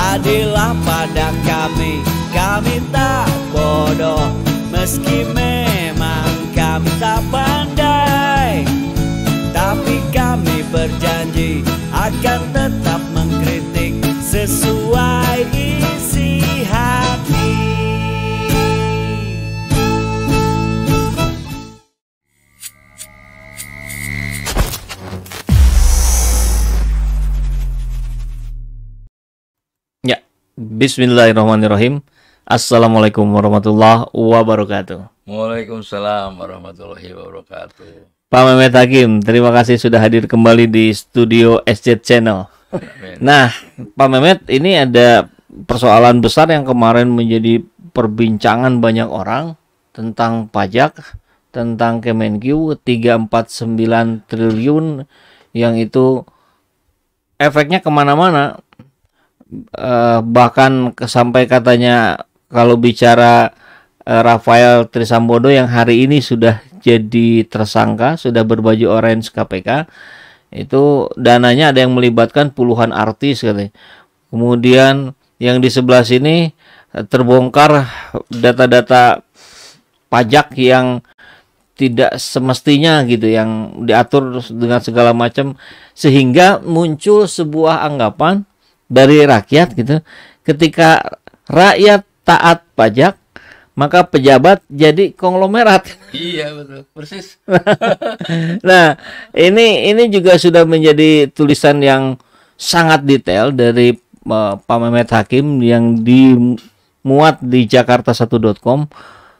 adillah pada kami. Kami tak bodoh, meski memang kami tak pandai, tapi kami berjanji akan tetap mengkritik sesuai isi hati. Ya, bismillahirrahmanirrahim. Assalamualaikum warahmatullahi wabarakatuh. Waalaikumsalam warahmatullahi wabarakatuh. Pak Mehmet Hakim, terima kasih sudah hadir kembali di studio SJ Channel. Amin. Nah, Pak Mehmet, ini ada persoalan besar yang kemarin menjadi perbincangan banyak orang tentang pajak, tentang Kemenq 349 triliun yang itu efeknya kemana-mana. Bahkan sampai katanya kalau bicara Rafael Trisambodo yang hari ini sudah jadi tersangka, sudah berbaju orange KPK, itu dananya ada yang melibatkan puluhan artis katanya. Kemudian yang di sebelah sini terbongkar data-data pajak yang tidak semestinya gitu, yang diatur dengan segala macam, sehingga muncul sebuah anggapan dari rakyat gitu, ketika rakyat taat pajak, maka pejabat jadi konglomerat. Iya betul, persis. Nah, ini juga sudah menjadi tulisan yang sangat detail dari Pak Mehmet Hakim yang dimuat di jakarta1.com.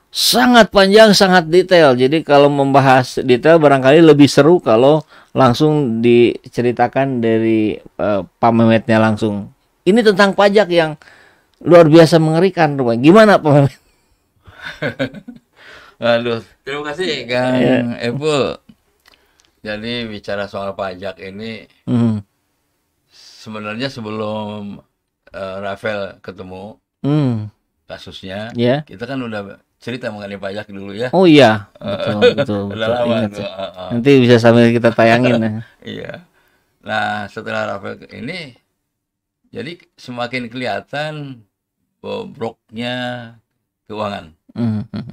Sangat panjang, sangat detail. Jadi kalau membahas detail barangkali lebih seru kalau langsung diceritakan dari Pak Mehmetnya langsung. Ini tentang pajak yang luar biasa mengerikan. Gimana Pak Mehmet? Aduh, terima kasih Kang Epul. Jadi bicara soal pajak ini, sebenarnya sebelum Rafael ketemu kasusnya, kita kan udah cerita mengenai pajak dulu ya. Oh iya, betul. Udah lama Ingat, tuh. nanti bisa sambil kita tayangin. Iya. Nah, setelah Rafael ini, jadi semakin kelihatan bobroknya keuangan,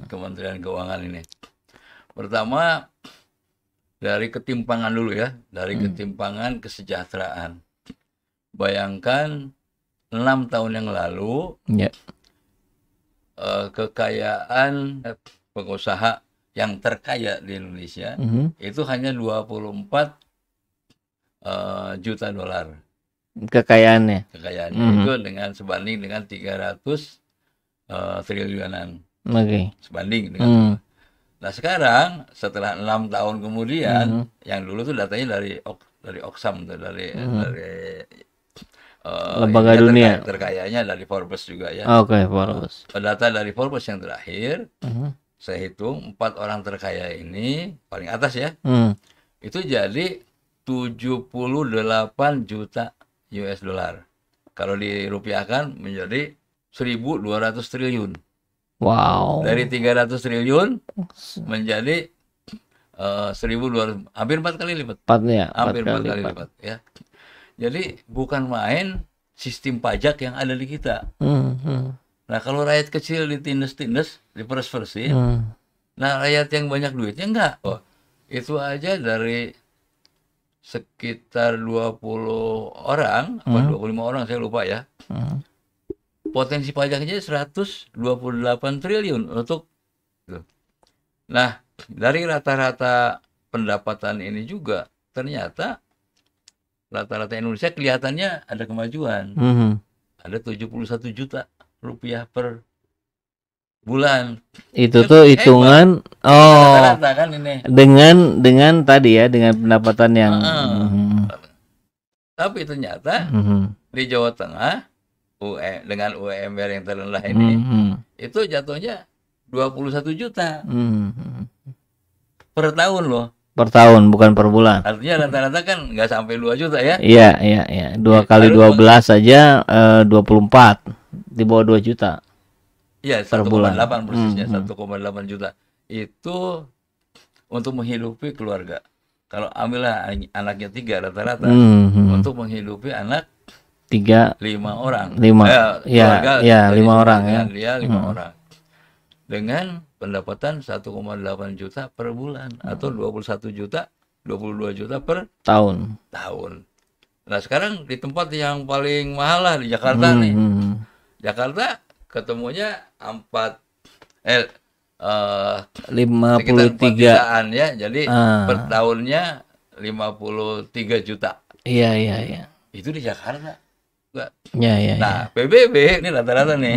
Kementerian Keuangan ini. Pertama, dari ketimpangan dulu ya, dari ketimpangan kesejahteraan. Bayangkan 6 tahun yang lalu, kekayaan pengusaha yang terkaya di Indonesia itu hanya 24 juta dolar. Kekayaannya Itu dengan sebanding dengan 300 triliunan. Sebanding dengan Nah sekarang setelah 6 tahun kemudian, yang dulu tuh datanya dari Oxfam tuh, dari lembaga dunia terkayanya dari Forbes juga ya. Oke, Forbes. Data dari Forbes yang terakhir, saya hitung 4 orang terkaya ini paling atas ya, itu jadi 78 juta US dollar. Kalau dirupiahkan menjadi 1.200 triliun. Wow. Dari 300 triliun menjadi 1.200, hampir 4 kali lipat. Hampir 4 kali lipat ya. Jadi bukan main sistem pajak yang ada di kita. Nah kalau rakyat kecil ditindas-tindas, diperes-peresin, nah rakyat yang banyak duitnya enggak. Oh, itu aja dari sekitar 20 orang, apa 25 orang saya lupa ya. Potensi pajaknya 128 triliun untuk itu. Nah, dari rata-rata pendapatan ini juga ternyata rata-rata Indonesia kelihatannya ada kemajuan. Ada 71 juta rupiah per bulan. Itu tuh hitungan rata-rata kan ini. Dengan tadi ya, dengan pendapatan yang Tapi ternyata di Jawa Tengah dengan UMR yang terendah ini itu jatuhnya 21 juta per tahun loh. Per tahun, bukan per bulan. Artinya rata-rata kan nggak sampai 2 juta ya. Iya. 2 kali 12 saja 24, di bawah 2 juta. Iya, per bulan. 1,8 persisnya, 1,8 juta. Itu untuk menghidupi keluarga. Kalau ambillah anaknya 3 rata-rata, untuk menghidupi anak 5 orang. 5 5 orang ya. Dia 5 orang. Dengan pendapatan 1,8 juta per bulan atau 21 juta, 22 juta per tahun. Nah, sekarang di tempat yang paling mahal lah di Jakarta nih. Jakarta ketemunya 53 jutaan ya. Jadi per tahunnya 53 juta. Iya. Itu di Jakarta. Iya. Nah, PBB ini rata-rata nih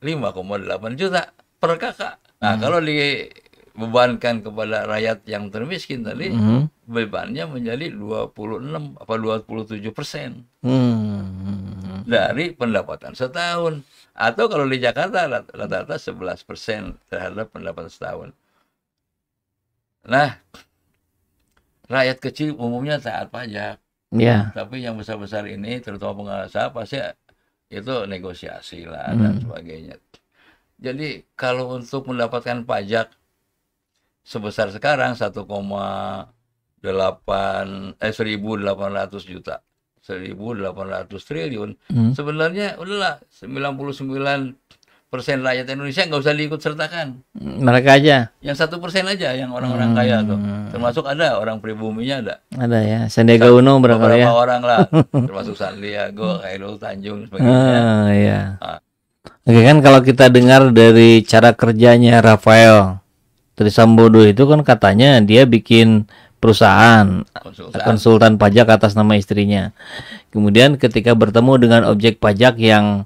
5,8 juta per kakak. Nah, kalau dibebankan kepada rakyat yang termiskin tadi, bebannya menjadi 27% dari pendapatan setahun. Atau kalau di Jakarta rata-rata 11% terhadap pendapatan setahun. Nah, rakyat kecil umumnya taat pajak. Ya. Tapi yang besar-besar ini, terutama pengusaha, pasti itu negosiasi lah dan sebagainya. Jadi kalau untuk mendapatkan pajak sebesar sekarang 1,8 1.800 juta, 1.800 triliun, sebenarnya udahlah 99% rakyat Indonesia nggak usah diikut sertakan. Mereka aja. Yang 1% aja yang orang-orang kaya tuh. Termasuk ada orang pribuminya ada. Ada ya. Sandiaga Uno barangkali ya. Beberapa orang lah, termasuk Sandiaga, Khairul Tanjung sebagainya. Iya. Oke, kan kalau kita dengar dari cara kerjanya Rafael Trisambodo itu kan katanya dia bikin perusahaan konsultan pajak atas nama istrinya. Kemudian ketika bertemu dengan objek pajak yang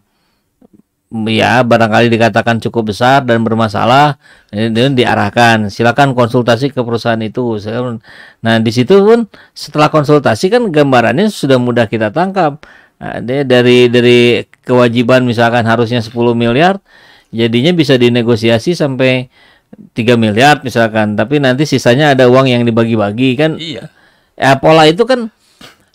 ya barangkali dikatakan cukup besar dan bermasalah, dan diarahkan silakan konsultasi ke perusahaan itu. Nah, di situ pun setelah konsultasi kan gambarannya sudah mudah kita tangkap. Nah, dia dari kewajiban misalkan harusnya 10 miliar, jadinya bisa dinegosiasi sampai 3 miliar misalkan, tapi nanti sisanya ada uang yang dibagi-bagi kan. Iya. Ya, pola itu kan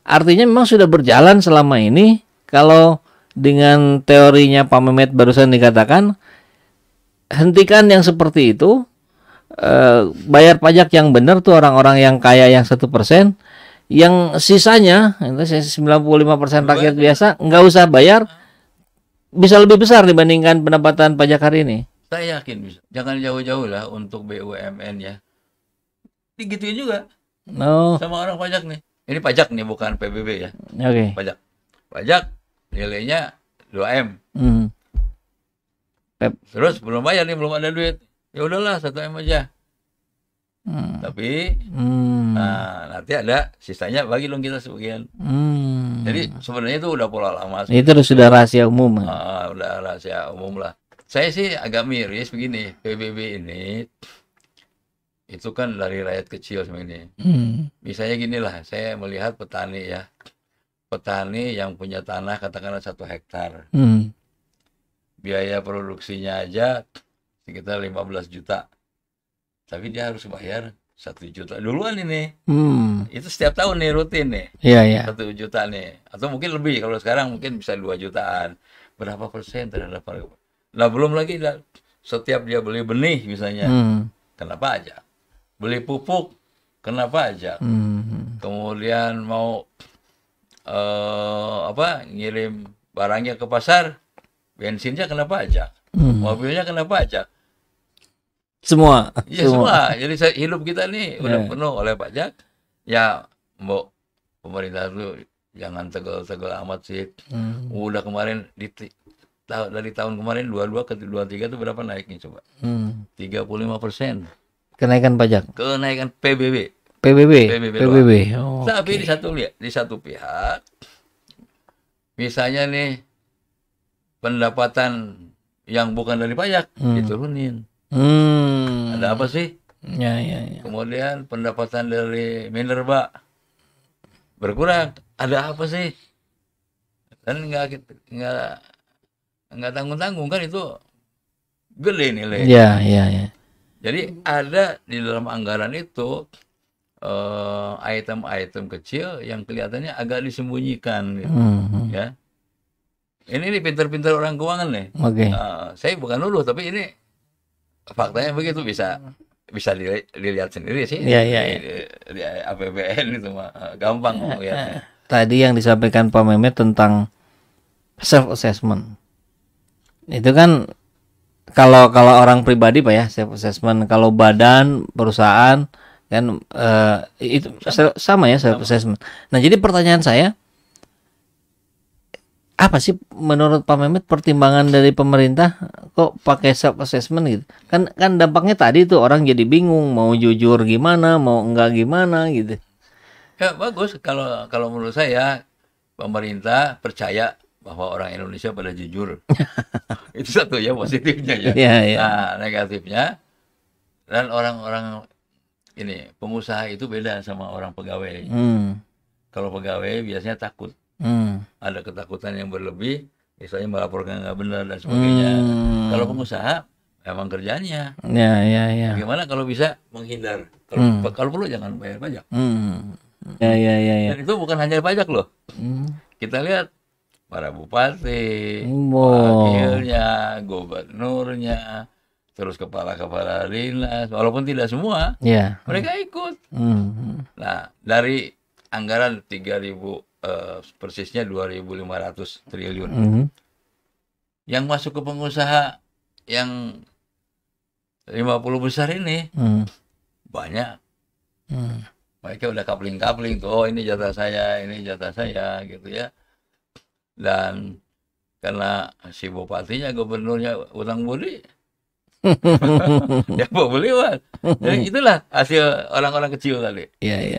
artinya memang sudah berjalan selama ini. Kalau dengan teorinya Pak Mehmet barusan dikatakan, hentikan yang seperti itu, bayar pajak yang benar tuh orang-orang yang kaya yang 1%, yang sisanya 95% rakyat biasa nggak usah bayar, bisa lebih besar dibandingkan pendapatan pajak hari ini. Saya yakin bisa. Jangan jauh-jauh lah untuk BUMN ya. Digituin juga. Sama orang pajak nih. Ini pajak nih, bukan PBB ya. Oke. Pajak nilainya 2M. Terus belum bayar nih, belum ada duit. Ya udahlah 1M aja. Tapi nah, nanti ada sisanya bagi dong kita sebagian. Jadi sebenarnya itu udah pola lama. Itu sudah rahasia umum. Udah rahasia umum lah. Saya sih agak miris begini, PBB ini itu kan dari rakyat kecil semua ini. Misalnya gini lah, saya melihat petani ya, petani yang punya tanah katakanlah 1 hektar, biaya produksinya aja sekitar 15 juta. Tapi dia harus bayar 1 juta duluan ini. Itu setiap tahun nih rutin nih. Iya. 1 juta nih. Atau mungkin lebih. Kalau sekarang mungkin bisa 2 jutaan. Berapa persen terhadap harga? Nah, belum lagi setiap dia beli benih misalnya, kena pajak. Beli pupuk, kena pajak. Kemudian mau ngirim barangnya ke pasar, bensinnya kena pajak. Mobilnya kena pajak. Semua. Iya, semua. Jadi hidup kita nih udah penuh oleh pajak. Ya, Mbok, pemerintah itu jangan tegel-tegel amat sih. Udah kemarin dari tahun kemarin 22 ke 23 itu berapa naiknya coba? 35%. Kenaikan pajak. Kenaikan PBB. Oh, tapi di satu pihak, misalnya nih pendapatan yang bukan dari pajak diturunin. Ada apa sih? Ya. Kemudian pendapatan dari minerba berkurang. Ada apa sih? Dan nggak tanggung-tanggung kan, itu gede nilai. Iya. Jadi ada di dalam anggaran itu item-item kecil yang kelihatannya agak disembunyikan gitu. Ya. Ini pintar-pintar orang keuangan nih. Oke. Saya bukan nuduh, tapi ini faktanya begitu, bisa dilihat sendiri sih. Iya. Di APBN itu mah gampang lihatnya. tadi yang disampaikan Pak Mehmet tentang self assessment. Itu kan kalau orang pribadi Pak ya, self assessment. Kalau badan, perusahaan kan itu sama ya, self assessment. Nah, jadi pertanyaan saya, apa sih menurut Pak Mehmet pertimbangan dari pemerintah kok pakai self assessment gitu? Kan dampaknya tadi tuh orang jadi bingung mau jujur gimana, mau enggak gimana gitu. Ya bagus kalau menurut saya pemerintah percaya bahwa orang Indonesia pada jujur. Itu satu ya positifnya ya. Nah, negatifnya dan orang-orang ini pengusaha itu beda sama orang pegawai. Kalau pegawai biasanya takut. Ada ketakutan yang berlebih, misalnya melaporkan nggak benar dan sebagainya. Kalau pengusaha memang kerjanya. Bagaimana kalau bisa menghindar? Kalau perlu jangan bayar pajak. Dan itu bukan hanya pajak loh. Kita lihat para bupati, wakilnya, gubernurnya, terus kepala-kepala dinas, walaupun tidak semua, mereka ikut. Nah, dari anggaran 3.000 persisnya 2.500 triliun. Yang masuk ke pengusaha yang 50 besar ini banyak. Mereka udah kapling-kapling tuh, oh ini jatah saya gitu ya. Dan karena si bupatinya, gubernurnya utang budi, ya mau beli Mas. Jadi itulah hasil orang-orang kecil tadi. Iya.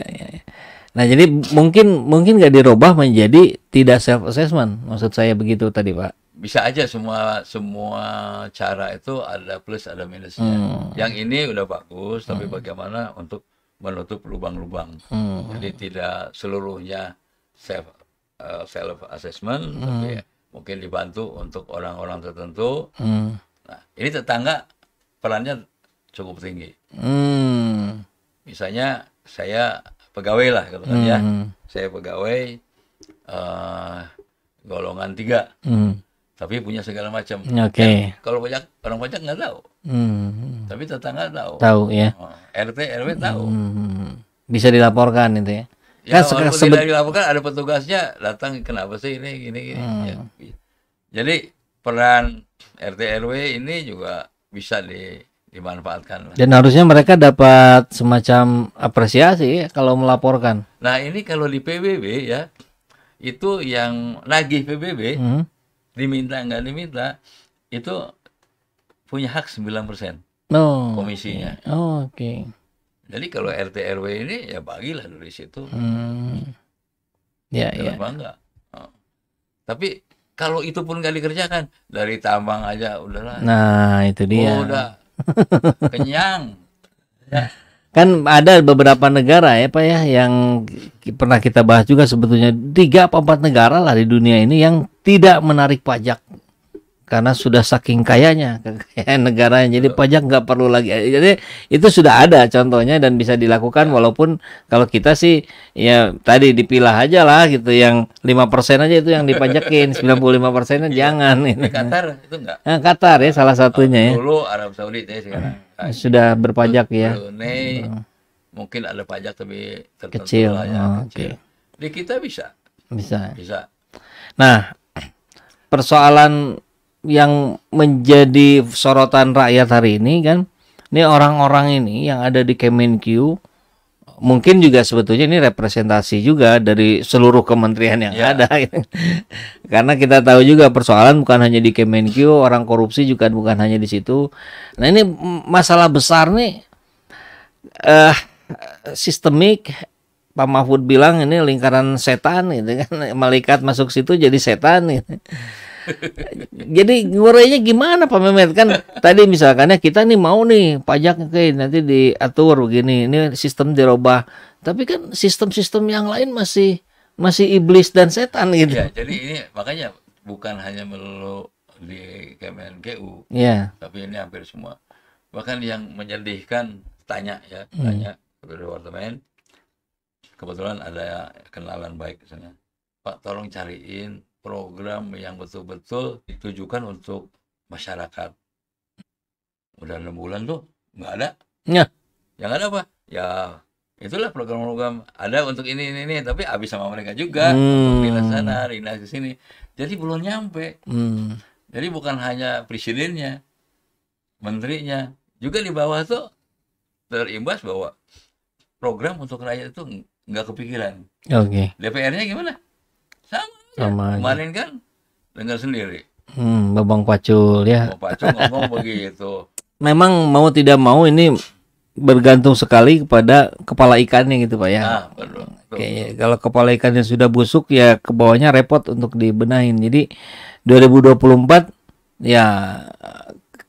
Nah, jadi mungkin nggak dirubah menjadi tidak self assessment, maksud saya begitu tadi Pak. Bisa aja semua cara itu ada plus ada minusnya. Yang ini udah bagus, tapi bagaimana untuk menutup lubang-lubang. Jadi tidak seluruhnya self assessment, tapi mungkin dibantu untuk orang-orang tertentu. Nah, ini tetangga perannya cukup tinggi. Misalnya saya pegawai lah gitu kan ya. Saya pegawai golongan 3. Tapi punya segala macam. Kalau orang pajak nggak tahu. Tapi tetangga tahu. Tahu ya. RT RW tahu. Bisa dilaporkan itu ya. Ya, kan tidak dilaporkan ada petugasnya datang, kenapa sih ini gini. Ya. Jadi peran RT RW ini juga bisa dimanfaatkan. Dan harusnya mereka dapat semacam apresiasi ya, kalau melaporkan. Nah, ini kalau di PBB ya, itu yang nagih PBB, diminta nggak diminta, itu punya hak 9% komisinya. Oke. Jadi kalau RT RW ini ya bagilah dari situ. Kenapa enggak? Tapi kalau itu pun nggak dikerjakan, dari tambang aja udahlah. Nah, itu dia. Udah kenyang. Kan ada beberapa negara ya Pak ya yang pernah kita bahas juga, sebetulnya 3 atau 4 negara lah di dunia ini yang tidak menarik pajak karena sudah saking kayanya kekayaan negaranya, jadi pajak nggak perlu lagi. Jadi itu sudah ada contohnya dan bisa dilakukan, walaupun kalau kita sih ya tadi dipilah aja lah gitu, yang 5% aja itu yang dipajakin, 95%-nya jangan. Qatar itu enggak? Nah, Qatar ya salah satunya ya. Dulu Arab Saudi ya, sekarang sudah berpajak ya. Brunei mungkin ada pajak tapi kecil. Kecil. Di kita bisa. Nah, persoalan yang menjadi sorotan rakyat hari ini kan, ini orang-orang ini yang ada di Kemenq, mungkin juga sebetulnya ini representasi juga dari seluruh kementerian yang ada. Karena kita tahu juga persoalan bukan hanya di Kemenq, orang korupsi juga bukan hanya di situ. Nah, ini masalah besar nih, sistemik. Pak Mahfud bilang ini lingkaran setan gitu kan, malaikat masuk situ jadi setan gitu. Jadi ngurainya gimana Pak Mehmet? Kan tadi misalkan ya kita nih mau nih pajak nanti diatur begini, ini sistem dirubah, tapi kan sistem-sistem yang lain masih iblis dan setan gitu. Ya, jadi ini makanya bukan hanya melulu di Kemenkeu, tapi ini hampir semua. Bahkan yang menyedihkan tanya ke departemen, kebetulan ada kenalan baik misalnya, Pak tolong cariin program yang betul-betul ditujukan untuk masyarakat. Udah 6 bulan tuh nggak ada. Yang ada apa? Ya itulah program-program ada untuk ini, tapi habis sama mereka juga untuk dinas sana, dinas di sini. Jadi belum nyampe. Jadi bukan hanya presidennya, menterinya, juga di bawah tuh terimbas bahwa program untuk rakyat itu nggak kepikiran. Oke. DPR-nya gimana? Sama kemarin kan dengar sendiri. Babang Pacul ya. Babang Pacul ngomong begitu. Memang mau tidak mau ini bergantung sekali kepada kepala ikannya gitu Pak ya. Nah, betul. Oke, kalau kepala ikannya sudah busuk ya ke bawahnya repot untuk dibenahin. Jadi 2024 ya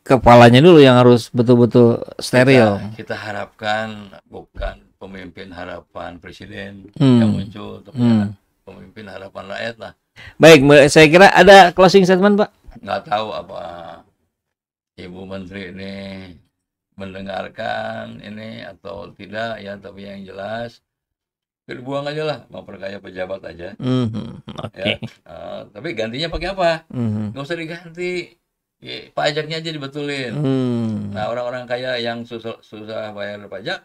kepalanya dulu yang harus betul-betul steril. Kita harapkan bukan pemimpin harapan presiden yang muncul, tapi pemimpin harapan rakyat lah. Baik, saya kira ada closing statement Pak. Nggak tahu apa Ibu Menteri ini mendengarkan ini atau tidak ya, tapi yang jelas dibuang aja lah, memperkaya pejabat aja. Oke. Ya. Tapi gantinya pakai apa? Nggak usah diganti, ya, pajaknya aja dibetulin. Nah, orang-orang kaya yang susah bayar pajak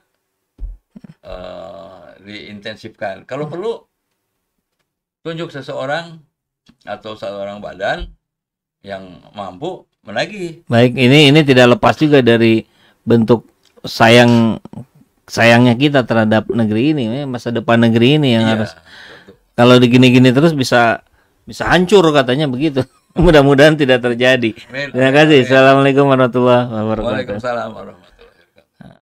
diintensifkan. Kalau perlu tunjuk seseorang atau seorang badan yang mampu menagih. Baik, ini tidak lepas juga dari bentuk sayangnya kita terhadap negeri ini, masa depan negeri ini yang harus. Kalau digini-gini terus bisa hancur katanya begitu. Mudah-mudahan tidak terjadi. Terima kasih. Assalamualaikum warahmatullahi wabarakatuh. Waalaikumsalam warahmatullahi wabarakatuh.